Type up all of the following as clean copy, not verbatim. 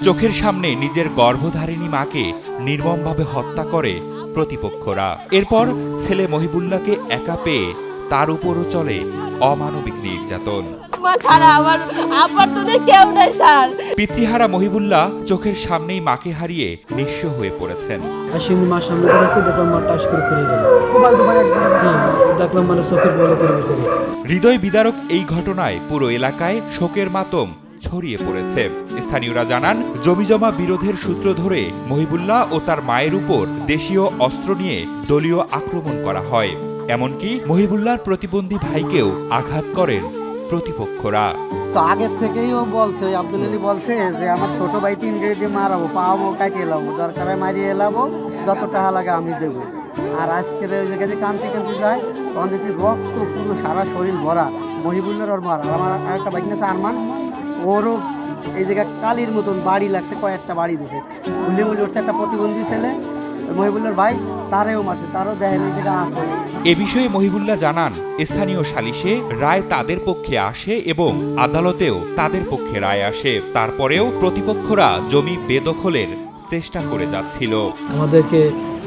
চোখের সামনে নিজের গর্ভধারিণী মাকে নির্মমভাবে হত্যা করে প্রতিপক্ষরা। এরপর ছেলে মহিবুল্লাহকে একা পেয়ে তার উপরও চলে অমানবিক নির্যাতন। পিতৃহারা মহিবুল্লাহ চোখের সামনেই মাকে হারিয়ে নিঃস্ব হয়ে পড়েছেন। আশ্বিনী মাস সামনে ধরেছে, দেখলাম মা টাস করে পড়ে গেল। দেখলাম মানে চোখের পলকের ভিতরে। হৃদয় বিদারক এই ঘটনায় পুরো এলাকায় শোকের মাতম ছড়িয়ে পড়েছে। স্থানীয়রা জানান, জমিজমা বিরোধের সূত্র ধরে মহিবুল্লাহ ও তার মায়ের উপর দেশীয় অস্ত্র নিয়ে দলীয় আক্রমণ করা হয়। এমনকি মহিবুল্লাহর প্রতিবন্ধী ভাইকেও আঘাত করেন প্রতিপক্ষরা। তো আগের থেকেই ও বলছে, ওই আব্দুল আলী বলছে যে আমার ছোট ভাই 3 গেড়ে দিয়ে মারাবো, পাওয়াবো, কাটিয়ে এলাবো, দরকার হয় মারিয়ে এলাবো, যত টাকা লাগে আমি দেবো। আর আজকের ওই জায়গায় কানতে কানতে যায়, তখন দেখছি রক্ত পুরো সারা শরীর ভরা। মহিবুল্লার ওর মার, আর আমার আরেকটা বাইক আছে আরমান, ওরও এই জায়গায় কালির মতন বাড়ি লাগছে, কয়েকটা বাড়ি দিছে, গুলি গুলি উঠছে। একটা প্রতিবন্ধী ছেলে মহিবুল্লার ভাই, তারেও মারছে, তারও দেখেন এই জায়গা আছে। এ বিষয়ে মহিবুল্লাহ জানান, স্থানীয় সালিশে রায় তাদের পক্ষে আসে এবং আদালতেও তাদের পক্ষে রায় আসে। তারপরেও প্রতিপক্ষরা জমি বেদখলের চেষ্টা করে যাচ্ছিল। আমাদেরকে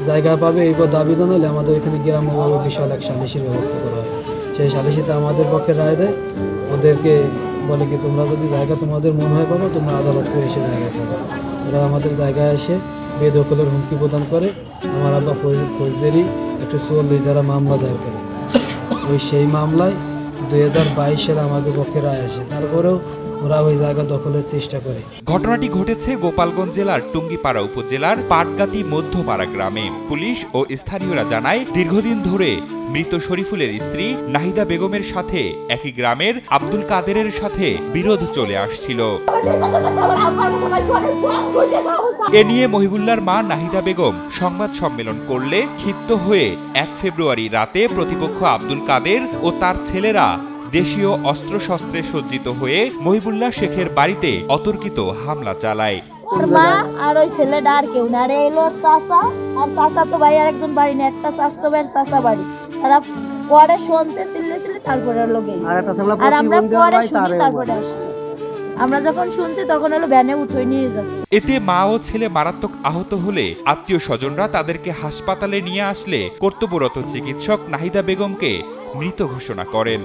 জায়গা পাবে এই দাবি জানালে আমাদের এখানে গ্রাম্যভাবে বিশাল এক সালিশির ব্যবস্থা করা হয়। সেই সালিশিতে আমাদের পক্ষে রায় দেয়, ওদেরকে বলে কি তোমরা যদি জায়গা তোমাদের মনে হয় পাবো, তোমরা আদালতে এসে জায়গা পাবো। ওরা আমাদের জায়গায় এসে বেদখলের হুমকি প্রদান করে। আমার আব্বা ফৌজদারি 144 যারা মামলা দায়ের করে, ওই সেই মামলায় 2022 সালে আমাদের পক্ষে রায় আসে। তারপরেও ওরা ওই জায়গা দখলের চেষ্টা করে। ঘটনাটি ঘটেছে গোপালগঞ্জ জেলার টুঙ্গিপাড়া উপজেলার পাটগাতি মধ্যপাড়া গ্রামে। পুলিশ ও স্থানীয়রা জানায়, দীর্ঘদিন ধরে মৃত শরীফুলের স্ত্রী নাহিদা বেগমের সাথে একই গ্রামের আব্দুল কাদেরের সাথে বিরোধ চলে আসছিল। এ নিয়ে মহিবুল্লাহর মা নাহিদা বেগম সংবাদ সম্মেলন করলে ক্ষিপ্ত হয়ে 1 ফেব্রুয়ারি রাতে প্রতিপক্ষ আব্দুল কাদের ও তার ছেলেরা দেশীয় অস্ত্রশস্ত্রে সজ্জিত হয়ে মহিবুল্লাহ শেখের বাড়িতে অতর্কিত হামলা চালায়। মা আর ওই ছেলেটা আর কেউ না, আরে এলো চাচা, আর চাচা তো ভাই আর একজন বাড়ি না, একটা চাচতো ভাইয়ের চাচা বাড়ি। তারা পরে শুনছে চিল্লেছিলে, তারপরে হলো গেছে। আর আমরা পরে শুনি, তারপরে আসছে। আমরা যখন শুনছি তখন হলো ভ্যানে উঠে নিয়ে যাচ্ছে। এতে মা ও ছেলে মারাত্মক আহত হলে আত্মীয় স্বজনরা তাদেরকে হাসপাতালে নিয়ে আসলে কর্তব্যরত চিকিৎসক নাহিদা বেগমকে মৃত ঘোষণা করেন।